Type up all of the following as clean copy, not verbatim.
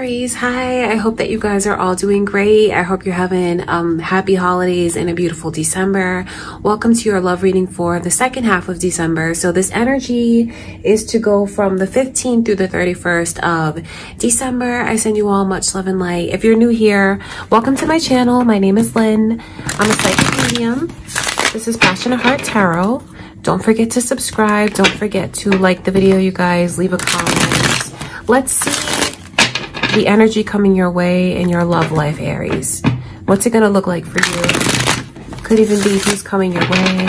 Aries, hi. I hope that you guys are all doing great. I hope you're having happy holidays and a beautiful December. Welcome to your love reading for the second half of December. So this energy is to go from the 15th through the 31st of December. I send you all much love and light. If you're new here, welcome to my channel. My name is Lynn. I'm a psychic medium. This is Passionate Heart Tarot. Don't forget to subscribe. Don't forget to like the video, you guys. Leave a comment. Let's see the energy coming your way in your love life, Aries. What's it going to look like for you? Could even be who's coming your way.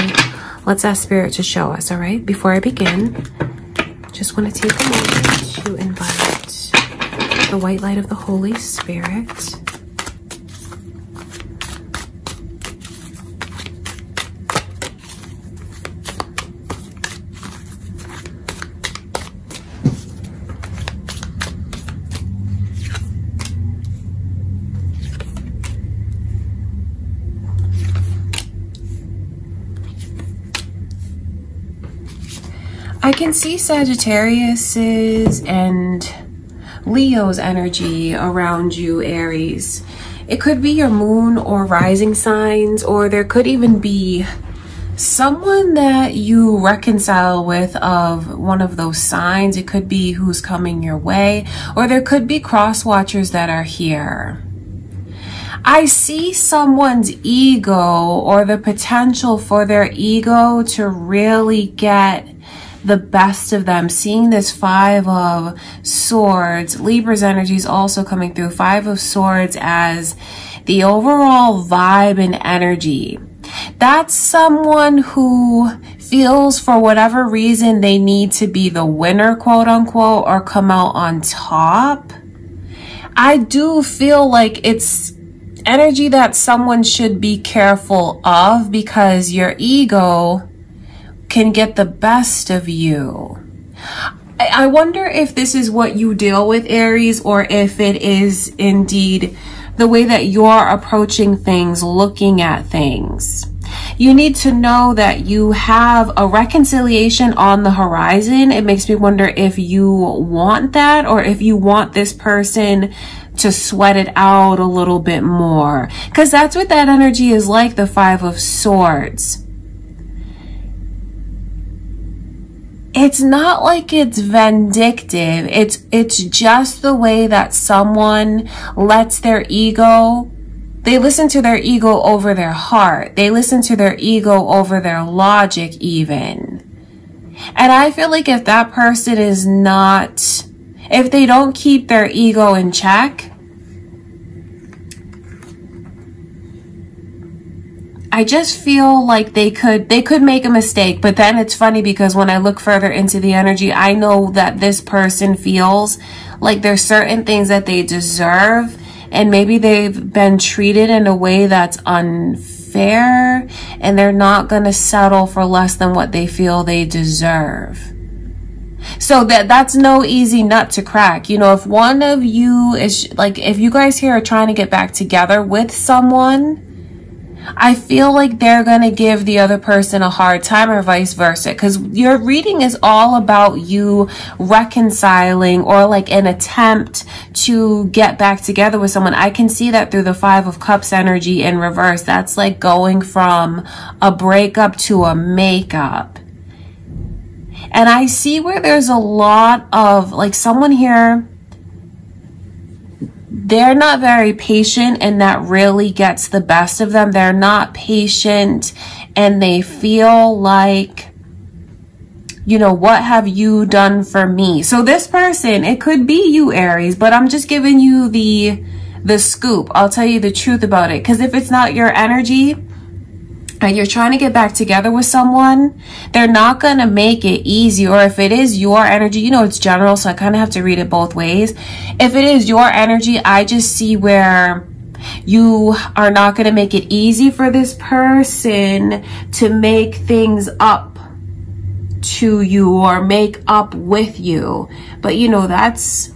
Let's ask Spirit to show us, all right? Before I begin, just want to take a moment to invite the white light of the Holy Spirit. I can see Sagittarius's and Leo's energy around you, Aries. It could be your moon or rising signs, or there could even be someone that you reconcile with of one of those signs. It could be who's coming your way, or there could be cross watchers that are here. I see someone's ego, or the potential for their ego to really get the best of them. Seeing this Five of Swords, Libra's energy is also coming through. Five of Swords as the overall vibe and energy. That's someone who feels for whatever reason they need to be the winner, quote unquote, or come out on top. I do feel like it's energy that someone should be careful of, because your ego can get the best of you. I wonder if this is what you deal with, Aries, or if it is indeed the way that you're approaching things, looking at things. You need to know that you have a reconciliation on the horizon. It makes me wonder if you want that, or if you want this person to sweat it out a little bit more, because that's what that energy is like, the Five of Swords. It's not like it's vindictive. It's just the way that someone lets their ego, they listen to their ego over their heart. They listen to their ego over their logic even. And I feel like if that person is not, if they don't keep their ego in check, I just feel like they could make a mistake. But then it's funny, because when I look further into the energy, I know that this person feels like there's certain things that they deserve, and maybe they've been treated in a way that's unfair, and they're not going to settle for less than what they feel they deserve. So that's no easy nut to crack. You know, if one of you is like, if you guys here are trying to get back together with someone, I feel like they're going to give the other person a hard time, or vice versa, because your reading is all about you reconciling, or like an attempt to get back together with someone. I can see that through the Five of Cups energy in reverse. That's like going from a breakup to a makeup. And I see where there's a lot of like someone here, they're not very patient, and that really gets the best of them. They're not patient, and they feel like, you know, what have you done for me? So this person, it could be you, Aries, but I'm just giving you the scoop. I'll tell you the truth about it, because if it's not your energy and you're trying to get back together with someone, they're not going to make it easy. Or if it is your energy, you know, it's general, so I kind of have to read it both ways. If it is your energy, I just see where you are not going to make it easy for this person to make things up to you or make up with you. But you know, that's,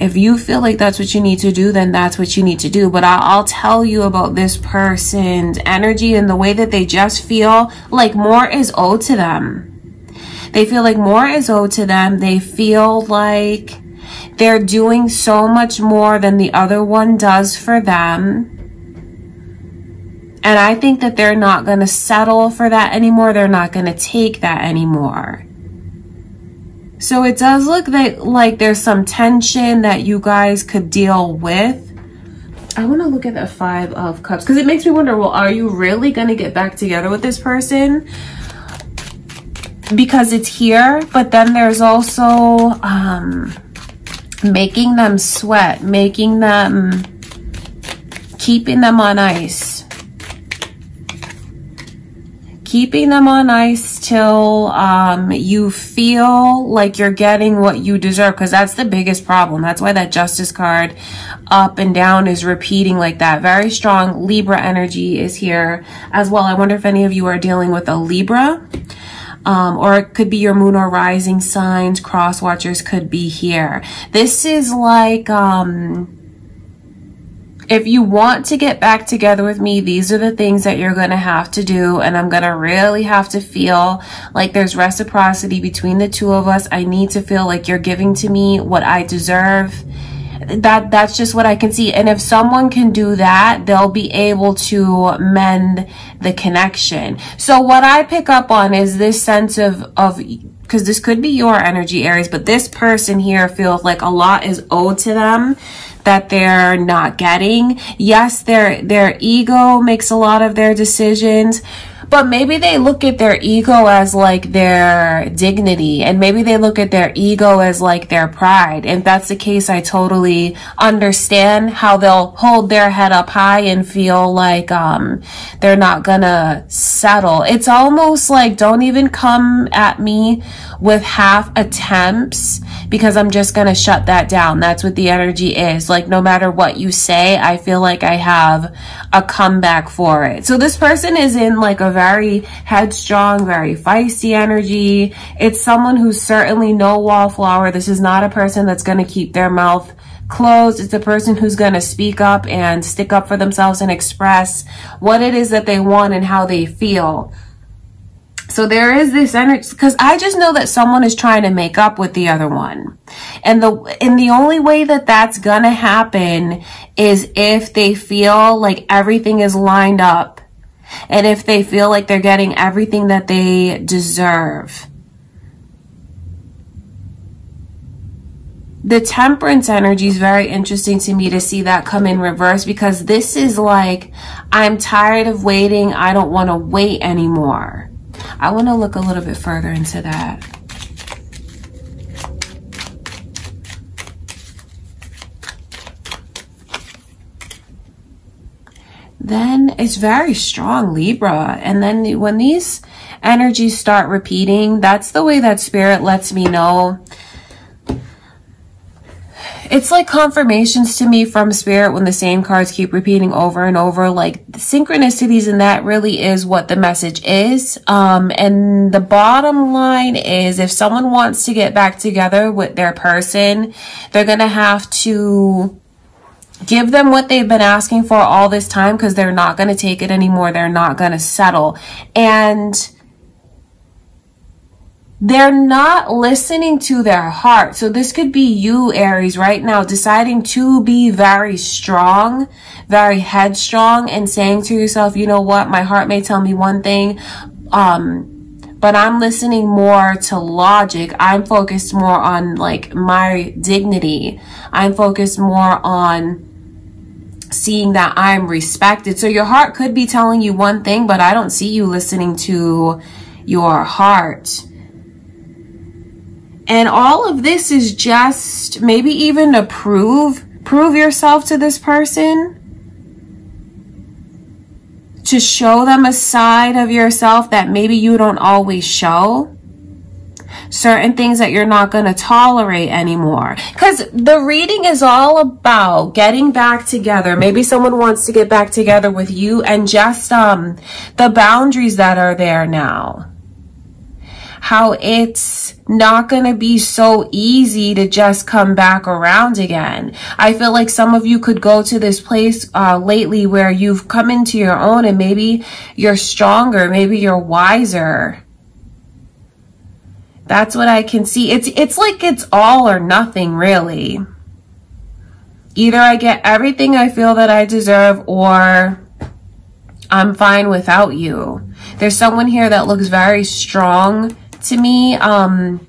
if you feel like that's what you need to do, then that's what you need to do. But I'll tell you about this person's energy and the way that they just feel like more is owed to them. They feel like more is owed to them. They feel like They're doing so much more than the other one does for them. And I think that they're not going to settle for that anymore. They're not going to take that anymore. So it does look like there's some tension that you guys could deal with. I want to look at the 5 of Cups because it makes me wonder, well, are you really going to get back together with this person? Because it's here, but then there's also making them sweat, keeping them on ice. Keeping them on ice till you feel like you're getting what you deserve, because that's the biggest problem. That's why that Justice card up and down is repeating like that. Very strong Libra energy is here as well. I wonder if any of you are dealing with a Libra. Or it could be your moon or rising signs. Cross watchers could be here. This is like, if you want to get back together with me, these are the things that you're going to have to do. And I'm going to really have to feel like there's reciprocity between the two of us. I need to feel like you're giving to me what I deserve. That's just what I can see. And if someone can do that, they'll be able to mend the connection. So what I pick up on is this sense of because this could be your energy, Aries, but this person here feels like a lot is owed to them that they're not getting. Yes, their ego makes a lot of their decisions, but maybe they look at their ego as like their dignity, and maybe they look at their ego as like their pride. If that's the case, I totally understand how they'll hold their head up high and feel like they're not gonna settle. It's almost like, don't even come at me with half attempts, because I'm just gonna shut that down. That's what the energy is. Like, no matter what you say, I feel like I have a comeback for it. So this person is in like a very headstrong, very feisty energy. It's someone who's certainly no wallflower. This is not a person that's gonna keep their mouth closed. It's a person who's gonna speak up and stick up for themselves and express what it is that they want and how they feel. So there is this energy, because I just know that someone is trying to make up with the other one. And the only way that that's gonna happen is if they feel like everything is lined up, and if they feel like they're getting everything that they deserve. The Temperance energy is very interesting to me to see that come in reverse, because this is like, I'm tired of waiting. I don't want to wait anymore. I want to look a little bit further into that. Then it's very strong Libra. And then when these energies start repeating, that's the way that Spirit lets me know. It's like confirmations to me from Spirit when the same cards keep repeating over and over, like synchronicities, and that really is what the message is. And the bottom line is, if someone wants to get back together with their person, they're going to have to give them what they've been asking for all this time, because they're not going to take it anymore. They're not going to settle. And they're not listening to their heart. So this could be you, Aries, right now, deciding to be very strong, very headstrong, and saying to yourself, you know what, my heart may tell me one thing, but I'm listening more to logic. I'm focused more on like my dignity. I'm focused more on seeing that I'm respected. So your heart could be telling you one thing, but I don't see you listening to your heart. And all of this is just maybe even to prove yourself to this person, to show them a side of yourself that maybe you don't always show. Certain things that you're not going to tolerate anymore. Because the reading is all about getting back together. Maybe someone wants to get back together with you, and just the boundaries that are there now. How it's not going to be so easy to just come back around again. I feel like some of you could go to this place lately where you've come into your own, and maybe you're stronger, maybe you're wiser. That's what I can see. It's like it's all or nothing, really. Either I get everything I feel that I deserve, or I'm fine without you. There's someone here that looks very strong to me. And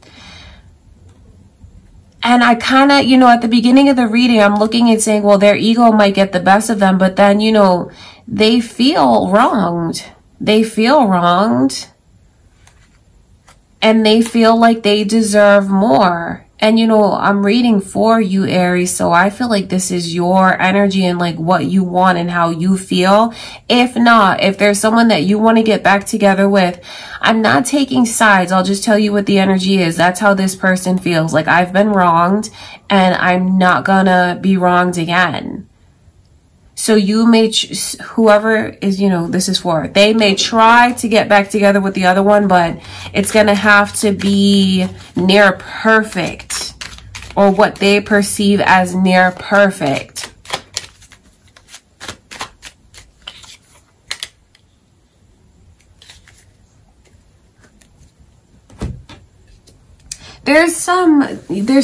I kind of, you know, at the beginning of the reading, I'm looking and saying, well, their ego might get the best of them. But then, you know, they feel wronged. They feel wronged. And they feel like they deserve more. And, you know, I'm reading for you, Aries, so I feel like this is your energy and like what you want and how you feel. If not, if there's someone that you want to get back together with, I'm not taking sides. I'll just tell you what the energy is. That's how this person feels. Like, I've been wronged and I'm not gonna be wronged again. So you may, whoever is, you know, this is for, they may try to get back together with the other one, but it's going to have to be near perfect, or what they perceive as near perfect. There's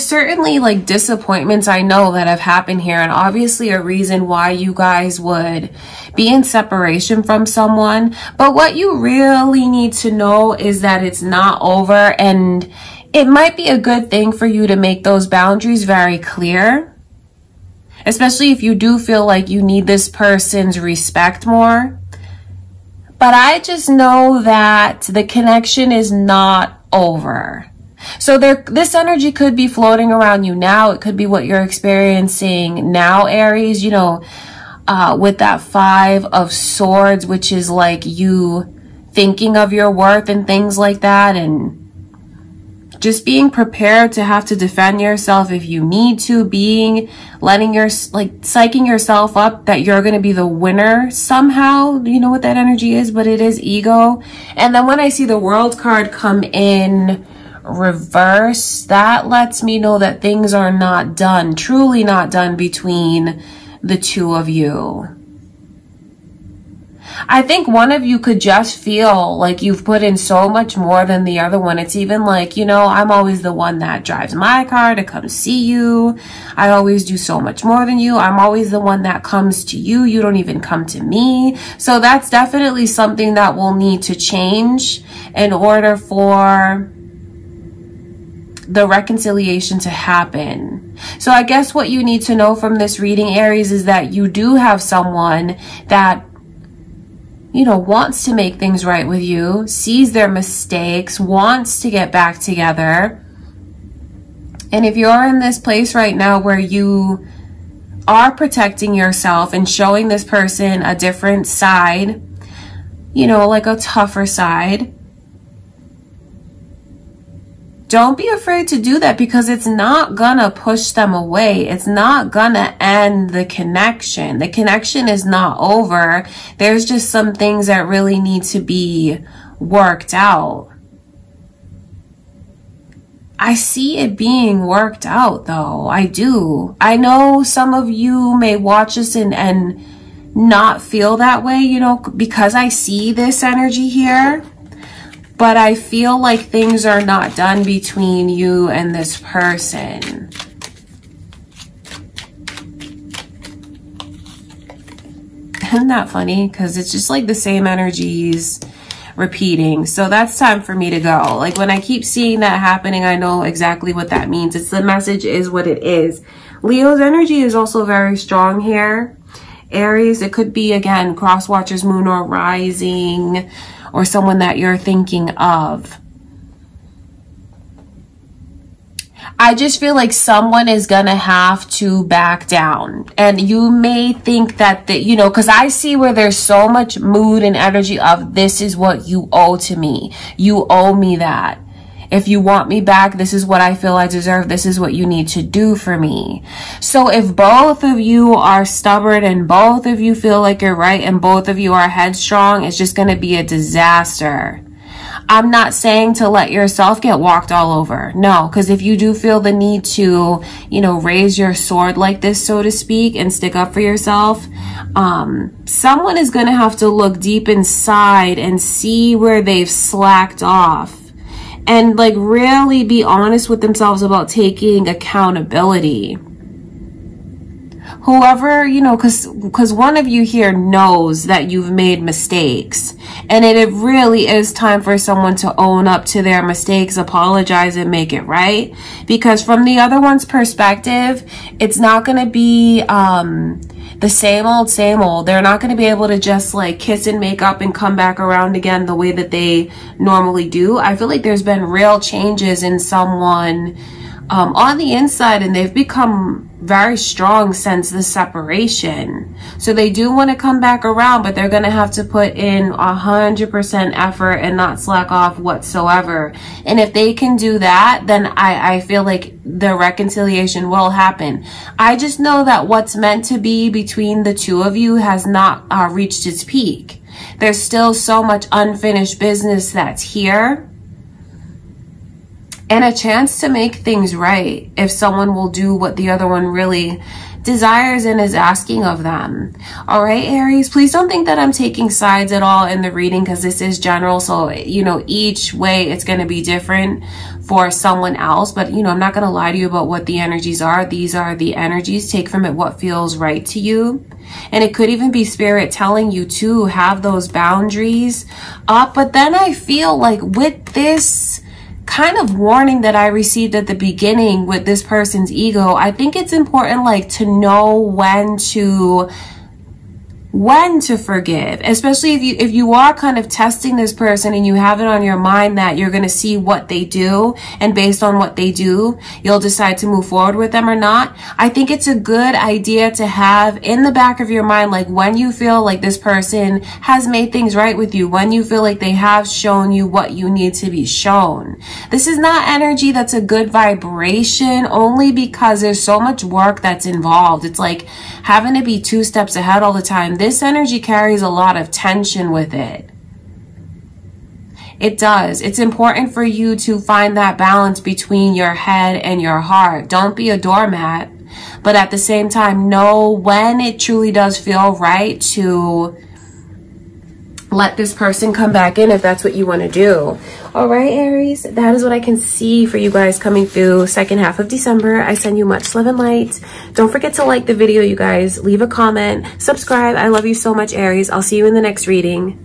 certainly like disappointments I know that have happened here, and obviously a reason why you guys would be in separation from someone. But what you really need to know is that it's not over, and it might be a good thing for you to make those boundaries very clear, especially if you do feel like you need this person's respect more. But I just know that the connection is not over. So this energy could be floating around you now. It could be what you're experiencing now, Aries, you know, with that 5 of Swords, which is like you thinking of your worth and things like that, and just being prepared to have to defend yourself if you need to, psyching yourself up that you're going to be the winner somehow. You know what that energy is, but it is ego. And then when I see the World card come in reverse, that lets me know that things are not done, truly not done between the two of you. I think one of you could just feel like you've put in so much more than the other one. It's even like, you know, I'm always the one that drives my car to come see you. I always do so much more than you. I'm always the one that comes to you. You don't even come to me. So that's definitely something that will need to change in order for the reconciliation to happen. So I guess what you need to know from this reading, Aries, is that you do have someone that, you know, wants to make things right with you, sees their mistakes, wants to get back together. And if you're in this place right now where you are protecting yourself and showing this person a different side, you know, like a tougher side, don't be afraid to do that, because it's not gonna push them away. It's not gonna end the connection. The connection is not over. There's just some things that really need to be worked out. I see it being worked out though. I do. I know some of you may watch this and not feel that way, you know, because I see this energy here. But I feel like things are not done between you and this person. Isn't that funny? Because it's just like the same energies repeating. So that's time for me to go. Like, when I keep seeing that happening, I know exactly what that means. It's the message is what it is. Leo's energy is also very strong here. Aries, it could be, again, cross watchers, moon or rising, or someone that you're thinking of. I just feel like someone is gonna have to back down. And you may think that, you know, because I see where there's so much mood and energy of, this is what you owe to me. You owe me that. If you want me back, this is what I feel I deserve. This is what you need to do for me. So if both of you are stubborn and both of you feel like you're right and both of you are headstrong, it's just going to be a disaster. I'm not saying to let yourself get walked all over. No, because if you do feel the need to, you know, raise your sword like this, so to speak, and stick up for yourself, someone is going to have to look deep inside and see where they've slacked off. And like really be honest with themselves about taking accountability. whoever, you know, because one of you here knows that you've made mistakes, and it really is time for someone to own up to their mistakes, apologize, and make it right. Because from the other one's perspective, it's not going to be the same old. They're not going to be able to just like kiss and make up and come back around again the way that they normally do. I feel like there's been real changes in someone on the inside, and they've become very strong since the separation. So they do want to come back around, but they're going to have to put in 100% effort and not slack off whatsoever. And if they can do that, then I feel like the reconciliation will happen. I just know that what's meant to be between the two of you has not reached its peak. There's still so much unfinished business that's here, and a chance to make things right if someone will do what the other one really desires and is asking of them. All right, Aries, please don't think that I'm taking sides at all in the reading, because this is general. So, you know, each way it's going to be different for someone else. But, you know, I'm not going to lie to you about what the energies are. These are the energies. Take from it what feels right to you. And it could even be spirit telling you to have those boundaries up. But then I feel like with this kind of warning that I received at the beginning with this person's ego, I think it's important like to know when to forgive, especially if you are kind of testing this person and you have it on your mind that you're going to see what they do, and based on what they do you'll decide to move forward with them or not. I think it's a good idea to have in the back of your mind, like when you feel like this person has made things right with you, when you feel like they have shown you what you need to be shown. This is not energy that's a good vibration, only because there's so much work that's involved. It's like having to be 2 steps ahead all the time. This energy carries a lot of tension with it. It does. It's important for you to find that balance between your head and your heart. Don't be a doormat, but at the same time, know when it truly does feel right to let this person come back in if that's what you want to do. All right, Aries, that is what I can see for you guys coming through second half of December. I send you much love and light. Don't forget to like the video, you guys. Leave a comment, subscribe. I love you so much, Aries. I'll see you in the next reading.